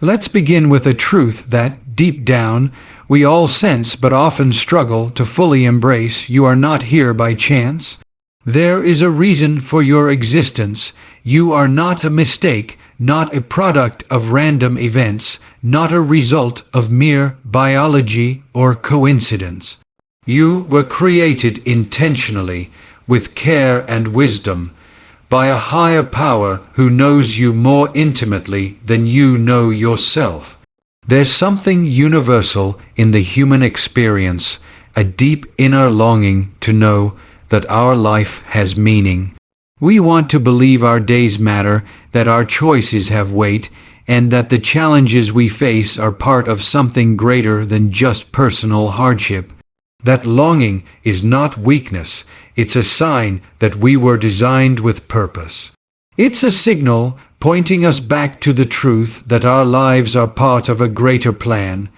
Let's begin with a truth that, deep down, we all sense but often struggle to fully embrace. You are not here by chance. There is a reason for your existence. You are not a mistake, not a product of random events, not a result of mere biology or coincidence. You were created intentionally, with care and wisdom, by a higher power who knows you more intimately than you know yourself. There's something universal in the human experience, a deep inner longing to know that our life has meaning. We want to believe our days matter, that our choices have weight, and that the challenges we face are part of something greater than just personal hardship. That longing is not weakness, it's a sign that we were designed with purpose. It's a signal pointing us back to the truth that our lives are part of a greater plan,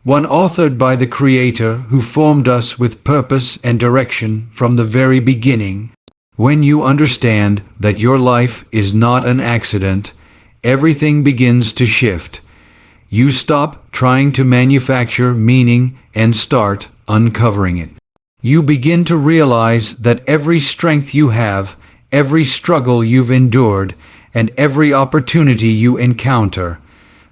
one authored by the Creator who formed us with purpose and direction from the very beginning. When you understand that your life is not an accident, everything begins to shift. You stop trying to manufacture meaning and start uncovering it. You begin to realize that every strength you have, every struggle you've endured, and every opportunity you encounter,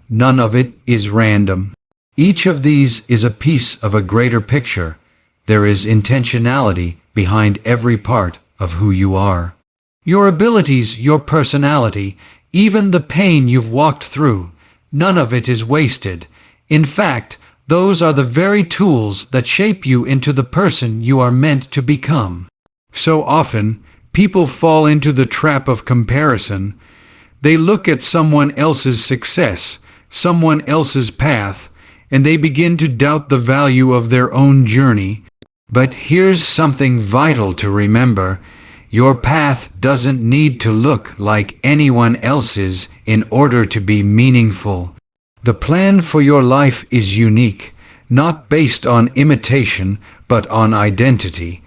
none of it is random. Each of these is a piece of a greater picture. There is intentionality behind every part of who you are. Your abilities, your personality, even the pain you've walked through, none of it is wasted. In fact, those are the very tools that shape you into the person you are meant to become. So often, people fall into the trap of comparison. They look at someone else's success, someone else's path, and they begin to doubt the value of their own journey. But here's something vital to remember. Your path doesn't need to look like anyone else's in order to be meaningful. The plan for your life is unique, not based on imitation, but on identity.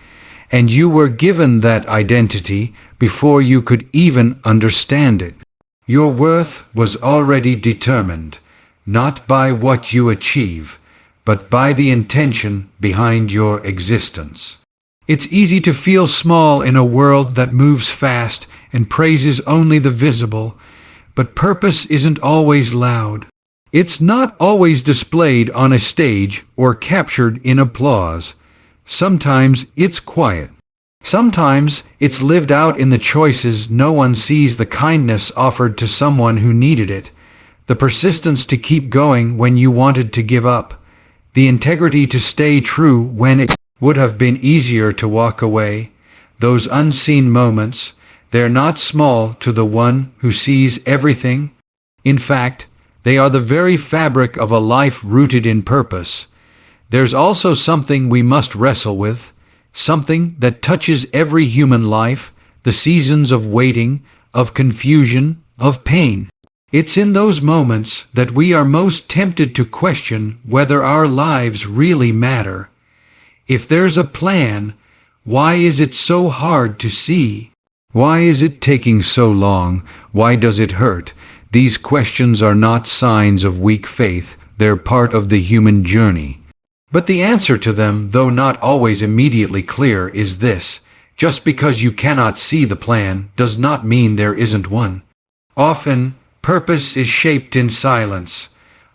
And you were given that identity before you could even understand it. Your worth was already determined, not by what you achieve, but by the intention behind your existence. It's easy to feel small in a world that moves fast and praises only the visible, but purpose isn't always loud. It's not always displayed on a stage or captured in applause. Sometimes it's quiet. Sometimes it's lived out in the choices no one sees, the kindness offered to someone who needed it, the persistence to keep going when you wanted to give up, the integrity to stay true when it would have been easier to walk away. Those unseen moments, they're not small to the one who sees everything. In fact, they are the very fabric of a life rooted in purpose. There's also something we must wrestle with, something that touches every human life, the seasons of waiting, of confusion, of pain. It's in those moments that we are most tempted to question whether our lives really matter. If there's a plan, why is it so hard to see? Why is it taking so long? Why does it hurt? These questions are not signs of weak faith, they're part of the human journey. But the answer to them, though not always immediately clear, is this: just because you cannot see the plan does not mean there isn't one. Often, purpose is shaped in silence.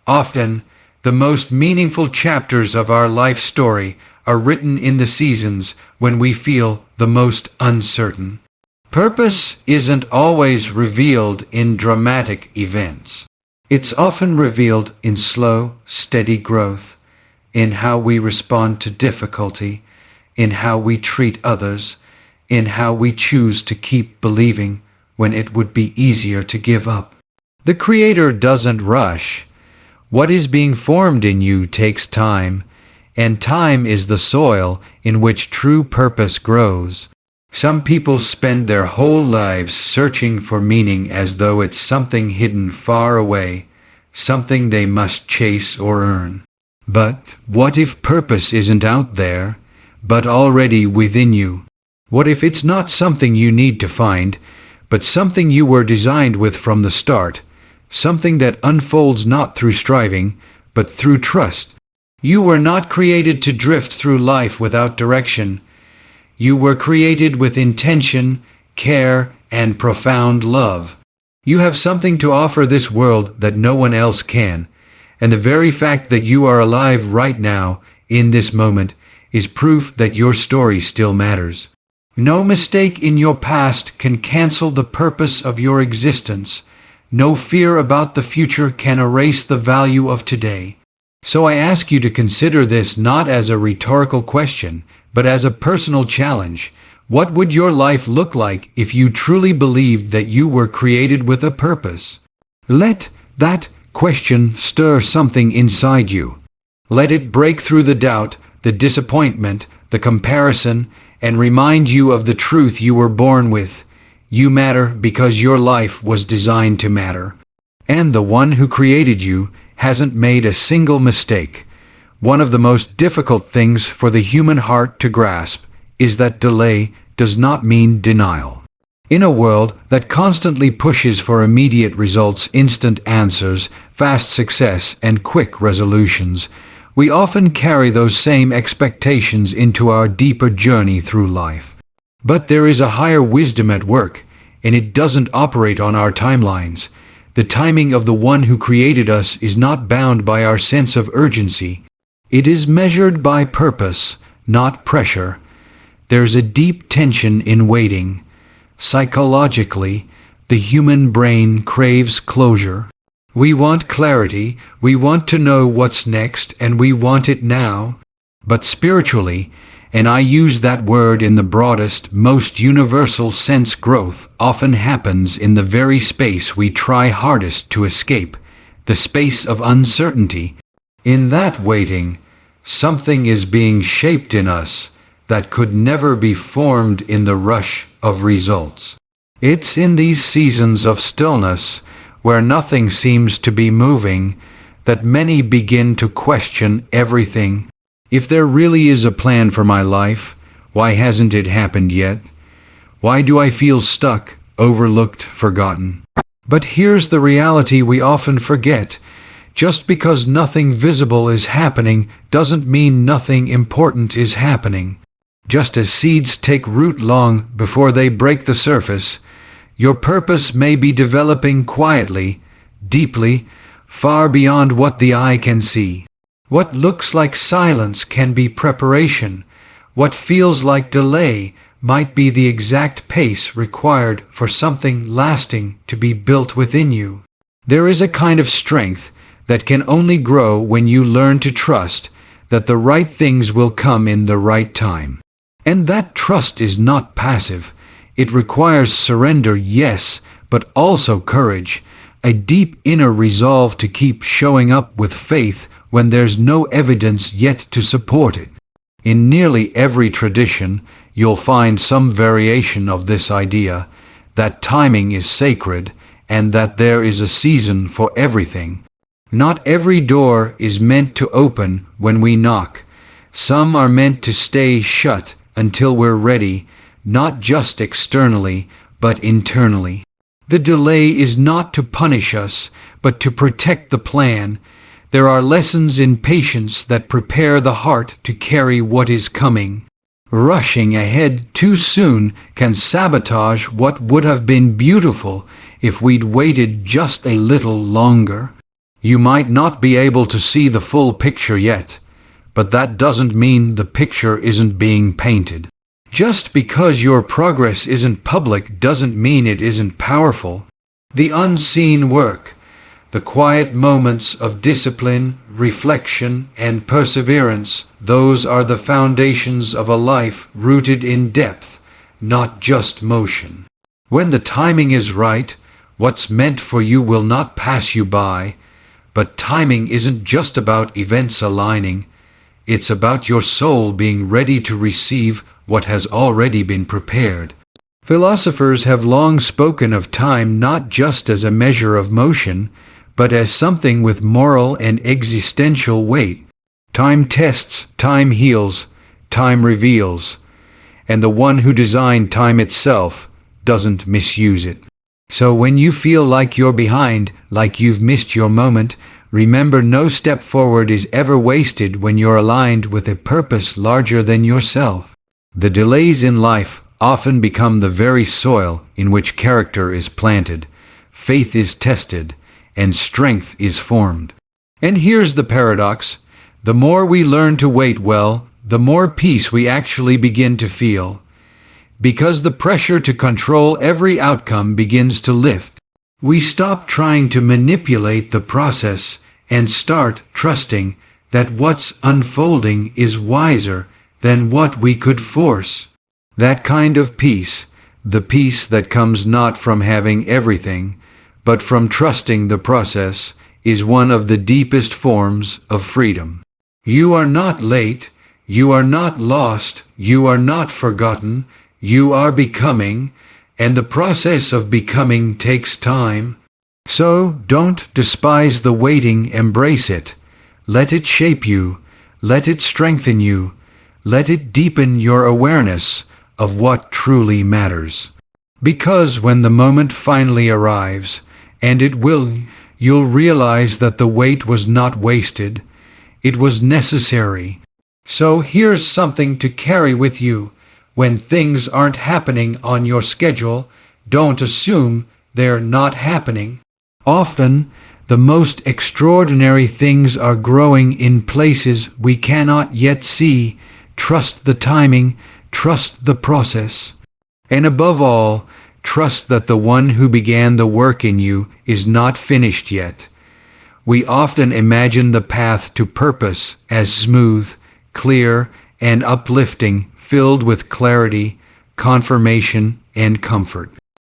Often, the most meaningful chapters of our life story are written in the seasons when we feel the most uncertain. Purpose isn't always revealed in dramatic events. It's often revealed in slow, steady growth, in how we respond to difficulty, in how we treat others, in how we choose to keep believing when it would be easier to give up. The Creator doesn't rush. What is being formed in you takes time, and time is the soil in which true purpose grows. Some people spend their whole lives searching for meaning as though it's something hidden far away, something they must chase or earn. But what if purpose isn't out there, but already within you? What if it's not something you need to find, but something you were designed with from the start, something that unfolds not through striving, but through trust. You were not created to drift through life without direction. You were created with intention, care, and profound love. You have something to offer this world that no one else can, and the very fact that you are alive right now, in this moment, is proof that your story still matters. No mistake in your past can cancel the purpose of your existence. No fear about the future can erase the value of today. So I ask you to consider this not as a rhetorical question, but as a personal challenge. What would your life look like if you truly believed that you were created with a purpose? Let that question stir something inside you. Let it break through the doubt, the disappointment, the comparison, and remind you of the truth you were born with. You matter because your life was designed to matter. And the one who created you hasn't made a single mistake. One of the most difficult things for the human heart to grasp is that delay does not mean denial. In a world that constantly pushes for immediate results, instant answers, fast success, and quick resolutions, we often carry those same expectations into our deeper journey through life. But there is a higher wisdom at work, and it doesn't operate on our timelines. The timing of the one who created us is not bound by our sense of urgency. It is measured by purpose, not pressure. There's a deep tension in waiting. Psychologically, the human brain craves closure. We want clarity, we want to know what's next, and we want it now. But spiritually, and I use that word in the broadest, most universal sense, growth often happens in the very space we try hardest to escape, the space of uncertainty. In that waiting, something is being shaped in us that could never be formed in the rush of results. It's in these seasons of stillness, where nothing seems to be moving, that many begin to question everything. If there really is a plan for my life, why hasn't it happened yet? Why do I feel stuck, overlooked, forgotten? But here's the reality we often forget. Just because nothing visible is happening doesn't mean nothing important is happening. Just as seeds take root long before they break the surface, your purpose may be developing quietly, deeply, far beyond what the eye can see. What looks like silence can be preparation. What feels like delay might be the exact pace required for something lasting to be built within you. There is a kind of strength that can only grow when you learn to trust that the right things will come in the right time. And that trust is not passive. It requires surrender, yes, but also courage, a deep inner resolve to keep showing up with faith when there's no evidence yet to support it. In nearly every tradition, you'll find some variation of this idea, that timing is sacred and that there is a season for everything. Not every door is meant to open when we knock. Some are meant to stay shut until we're ready, not just externally, but internally. The delay is not to punish us, but to protect the plan. There are lessons in patience that prepare the heart to carry what is coming. Rushing ahead too soon can sabotage what would have been beautiful if we'd waited just a little longer. You might not be able to see the full picture yet, but that doesn't mean the picture isn't being painted. Just because your progress isn't public doesn't mean it isn't powerful. The unseen work, the quiet moments of discipline, reflection, and perseverance, those are the foundations of a life rooted in depth, not just motion. When the timing is right, what's meant for you will not pass you by. But timing isn't just about events aligning. It's about your soul being ready to receive what has already been prepared. Philosophers have long spoken of time not just as a measure of motion, but as something with moral and existential weight. Time tests, time heals, time reveals, and the one who designed time itself doesn't misuse it. So when you feel like you're behind, like you've missed your moment, remember no step forward is ever wasted when you're aligned with a purpose larger than yourself. The delays in life often become the very soil in which character is planted, faith is tested, and strength is formed. And here's the paradox. The more we learn to wait well, the more peace we actually begin to feel. Because the pressure to control every outcome begins to lift, we stop trying to manipulate the process and start trusting that what's unfolding is wiser than what we could force. That kind of peace, the peace that comes not from having everything, but from trusting the process, is one of the deepest forms of freedom. You are not late, you are not lost, you are not forgotten, you are becoming, and the process of becoming takes time. So don't despise the waiting, embrace it. Let it shape you, let it strengthen you, let it deepen your awareness of what truly matters. Because when the moment finally arrives, and it will, you'll realize that the wait was not wasted, it was necessary. So here's something to carry with you. When things aren't happening on your schedule, don't assume they're not happening. Often, the most extraordinary things are growing in places we cannot yet see. Trust the timing, trust the process. And above all, trust that the one who began the work in you is not finished yet. We often imagine the path to purpose as smooth, clear, and uplifting, filled with clarity, confirmation, and comfort.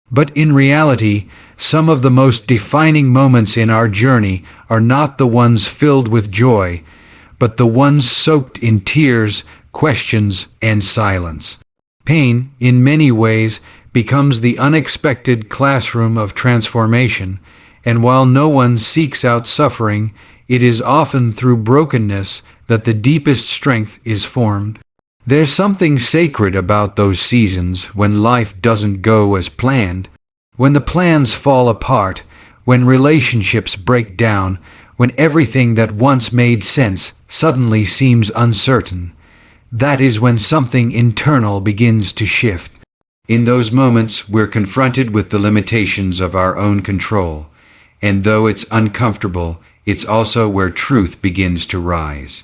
But in reality, some of the most defining moments in our journey are not the ones filled with joy, but the ones soaked in tears, questions, and silence. Pain, in many ways, becomes the unexpected classroom of transformation, and while no one seeks out suffering, it is often through brokenness that the deepest strength is formed. There's something sacred about those seasons when life doesn't go as planned, when the plans fall apart, when relationships break down, when everything that once made sense suddenly seems uncertain. That is when something internal begins to shift. In those moments, we're confronted with the limitations of our own control, and though it's uncomfortable, it's also where truth begins to rise.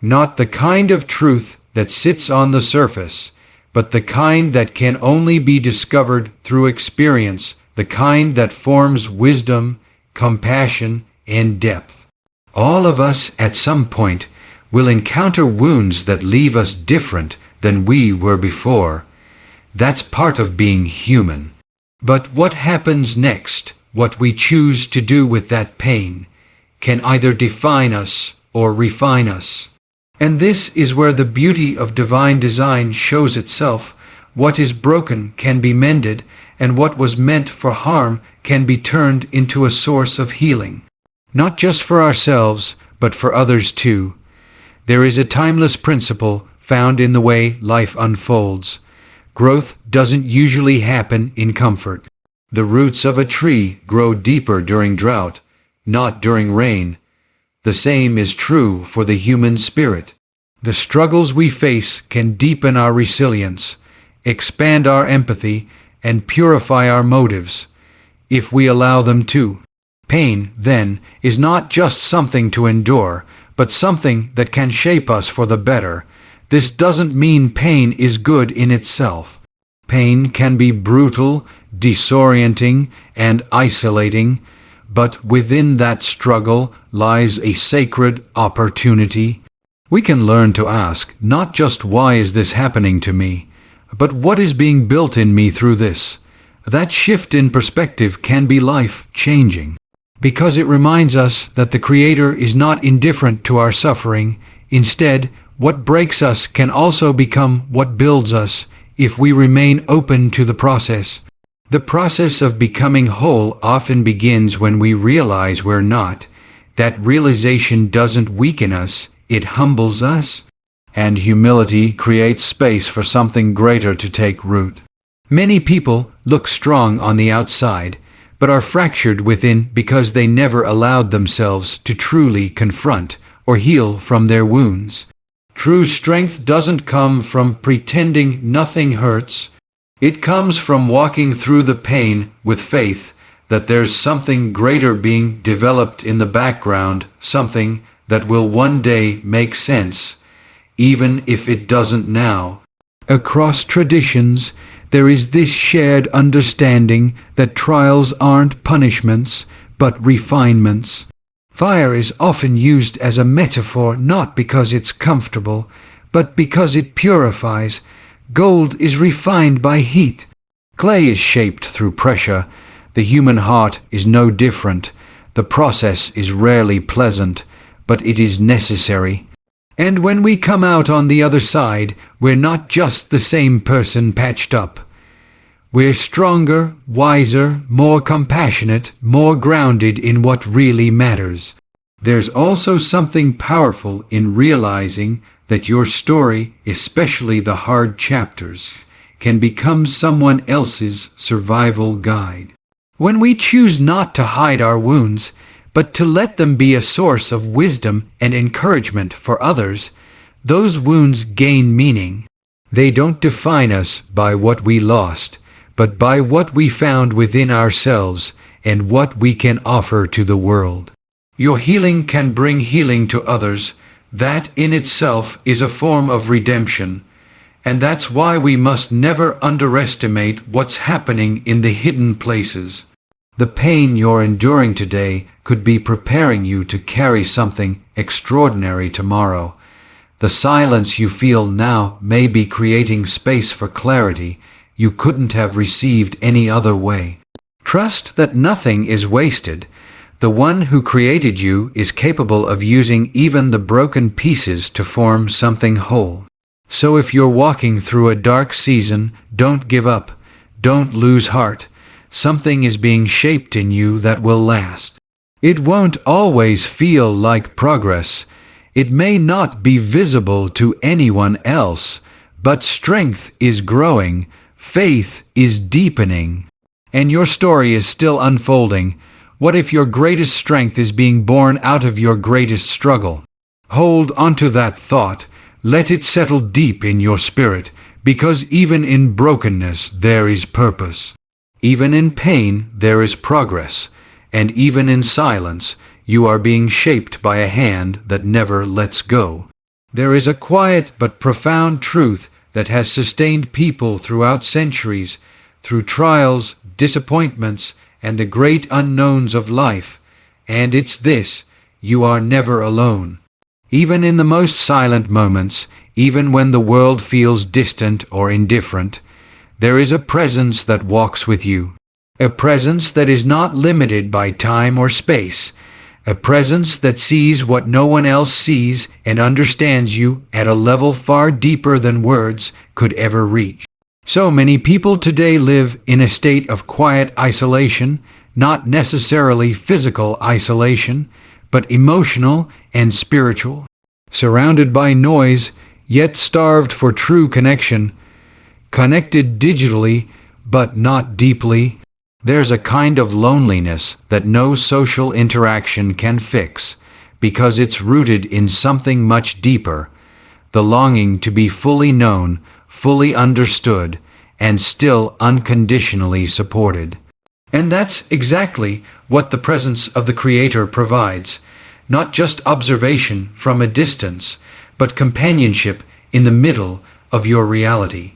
Not the kind of truth that sits on the surface, but the kind that can only be discovered through experience, the kind that forms wisdom, compassion, and depth. All of us, at some point, will encounter wounds that leave us different than we were before. That's part of being human. But what happens next, what we choose to do with that pain, can either define us or refine us. And this is where the beauty of divine design shows itself. What is broken can be mended, and what was meant for harm can be turned into a source of healing. Not just for ourselves, but for others too. There is a timeless principle found in the way life unfolds. Growth doesn't usually happen in comfort. The roots of a tree grow deeper during drought, not during rain. The same is true for the human spirit. The struggles we face can deepen our resilience, expand our empathy, and purify our motives, if we allow them to. Pain, then, is not just something to endure, but something that can shape us for the better. This doesn't mean pain is good in itself. Pain can be brutal, disorienting, and isolating, but within that struggle lies a sacred opportunity. We can learn to ask, not just why is this happening to me, but what is being built in me through this? That shift in perspective can be life-changing, because it reminds us that the Creator is not indifferent to our suffering. Instead, what breaks us can also become what builds us if we remain open to the process. The process of becoming whole often begins when we realize we're not. That realization doesn't weaken us, it humbles us. And humility creates space for something greater to take root. Many people look strong on the outside. but are fractured within because they never allowed themselves to truly confront or heal from their wounds. True strength doesn't come from pretending nothing hurts. It comes from walking through the pain with faith that there's something greater being developed in the background, something that will one day make sense, even if it doesn't now. Across traditions, there is this shared understanding that trials aren't punishments, but refinements. Fire is often used as a metaphor not because it's comfortable, but because it purifies. Gold is refined by heat. Clay is shaped through pressure. The human heart is no different. The process is rarely pleasant, but it is necessary. And when we come out on the other side, we're not just the same person patched up. We're stronger, wiser, more compassionate, more grounded in what really matters. There's also something powerful in realizing that your story, especially the hard chapters, can become someone else's survival guide. When we choose not to hide our wounds, but to let them be a source of wisdom and encouragement for others, those wounds gain meaning. They don't define us by what we lost, but by what we found within ourselves and what we can offer to the world. Your healing can bring healing to others. That in itself is a form of redemption, and that's why we must never underestimate what's happening in the hidden places. The pain you're enduring today could be preparing you to carry something extraordinary tomorrow. The silence you feel now may be creating space for clarity you couldn't have received any other way. Trust that nothing is wasted. The one who created you is capable of using even the broken pieces to form something whole. So if you're walking through a dark season, don't give up. Don't lose heart. Something is being shaped in you that will last. It won't always feel like progress. It may not be visible to anyone else, but strength is growing, faith is deepening, and your story is still unfolding. What if your greatest strength is being born out of your greatest struggle? Hold onto that thought. Let it settle deep in your spirit, because even in brokenness there is purpose. Even in pain there is progress, and even in silence you are being shaped by a hand that never lets go. There is a quiet but profound truth that has sustained people throughout centuries, through trials, disappointments, and the great unknowns of life, and it's this: you are never alone. Even in the most silent moments, even when the world feels distant or indifferent, there is a presence that walks with you. A presence that is not limited by time or space. A presence that sees what no one else sees and understands you at a level far deeper than words could ever reach. So many people today live in a state of quiet isolation, not necessarily physical isolation, but emotional and spiritual. Surrounded by noise, yet starved for true connection. Connected digitally, but not deeply. There's a kind of loneliness that no social interaction can fix, because it's rooted in something much deeper: the longing to be fully known, fully understood, and still unconditionally supported. And that's exactly what the presence of the Creator provides. Not just observation from a distance, but companionship in the middle of your reality.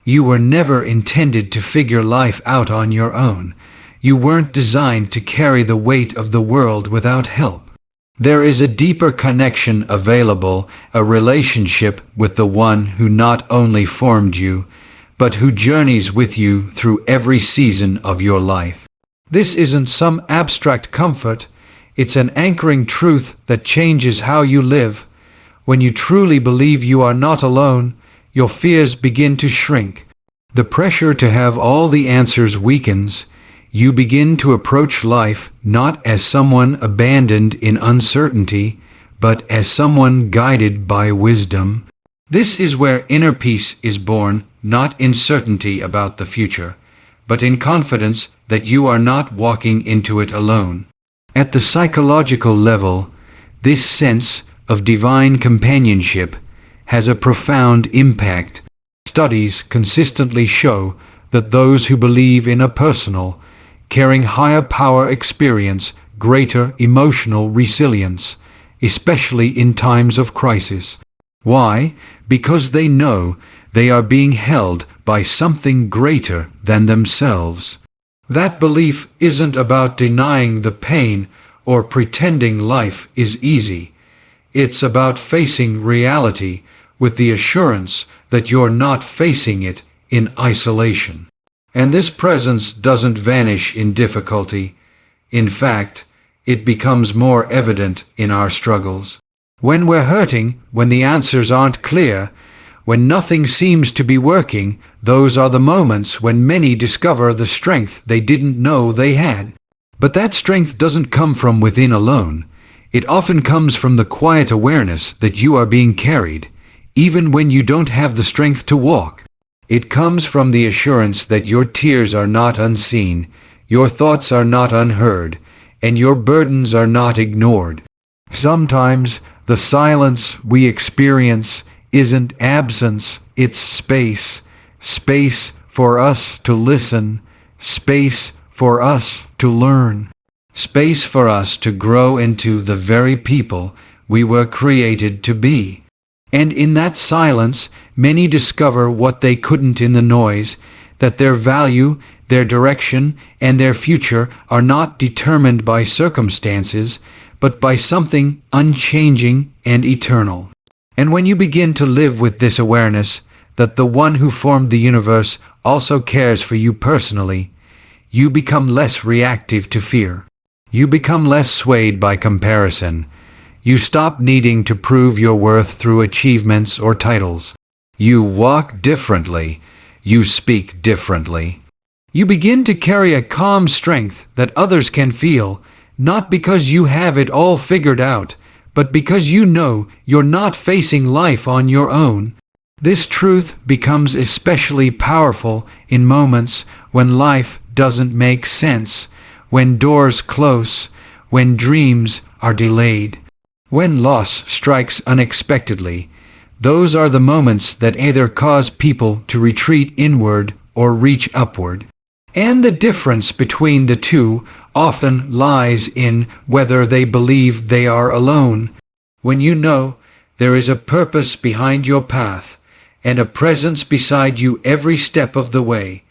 You were never intended to figure life out on your own. You weren't designed to carry the weight of the world without help. There is a deeper connection available, a relationship with the one who not only formed you, but who journeys with you through every season of your life. This isn't some abstract comfort. It's an anchoring truth that changes how you live. When you truly believe you are not alone, your fears begin to shrink. The pressure to have all the answers weakens. You begin to approach life not as someone abandoned in uncertainty, but as someone guided by wisdom. This is where inner peace is born, not in certainty about the future, but in confidence that you are not walking into it alone. At the psychological level, this sense of divine companionship has a profound impact. Studies consistently show that those who believe in a personal, caring higher power experience greater emotional resilience, especially in times of crisis. Why? Because they know they are being held by something greater than themselves. That belief isn't about denying the pain or pretending life is easy. It's about facing reality with the assurance that you're not facing it in isolation. And this presence doesn't vanish in difficulty. In fact, it becomes more evident in our struggles. When we're hurting, when the answers aren't clear, when nothing seems to be working, those are the moments when many discover the strength they didn't know they had. But that strength doesn't come from within alone. It often comes from the quiet awareness that you are being carried, even when you don't have the strength to walk. It comes from the assurance that your tears are not unseen, your thoughts are not unheard, and your burdens are not ignored. Sometimes the silence we experience isn't absence, it's space. Space for us to listen, space for us to learn, space for us to grow into the very people we were created to be. And in that silence, many discover what they couldn't in the noise, that their value, their direction, and their future are not determined by circumstances, but by something unchanging and eternal. And when you begin to live with this awareness that the one who formed the universe also cares for you personally, you become less reactive to fear. You become less swayed by comparison. You stop needing to prove your worth through achievements or titles. You walk differently. You speak differently. You begin to carry a calm strength that others can feel, not because you have it all figured out, but because you know you're not facing life on your own. This truth becomes especially powerful in moments when life doesn't make sense, when doors close, when dreams are delayed, when loss strikes unexpectedly. Those are the moments that either cause people to retreat inward or reach upward. And the difference between the two often lies in whether they believe they are alone. When you know there is a purpose behind your path and a presence beside you every step of the way,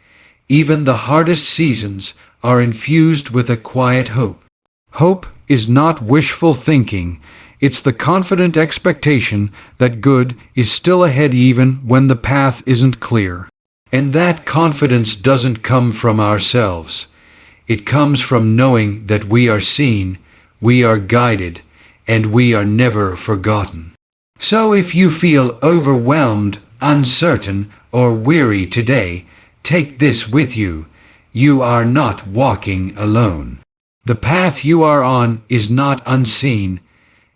even the hardest seasons are infused with a quiet hope. Hope is not wishful thinking. It's the confident expectation that good is still ahead even when the path isn't clear. And that confidence doesn't come from ourselves. It comes from knowing that we are seen, we are guided, and we are never forgotten. So if you feel overwhelmed, uncertain, or weary today, take this with you. You are not walking alone. The path you are on is not unseen,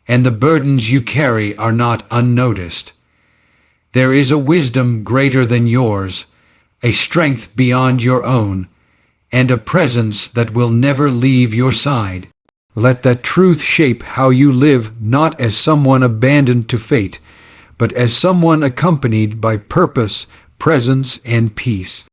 and the burdens you carry are not unnoticed. There is a wisdom greater than yours, a strength beyond your own, and a presence that will never leave your side. Let that truth shape how you live, not as someone abandoned to fate, but as someone accompanied by purpose, presence, and peace.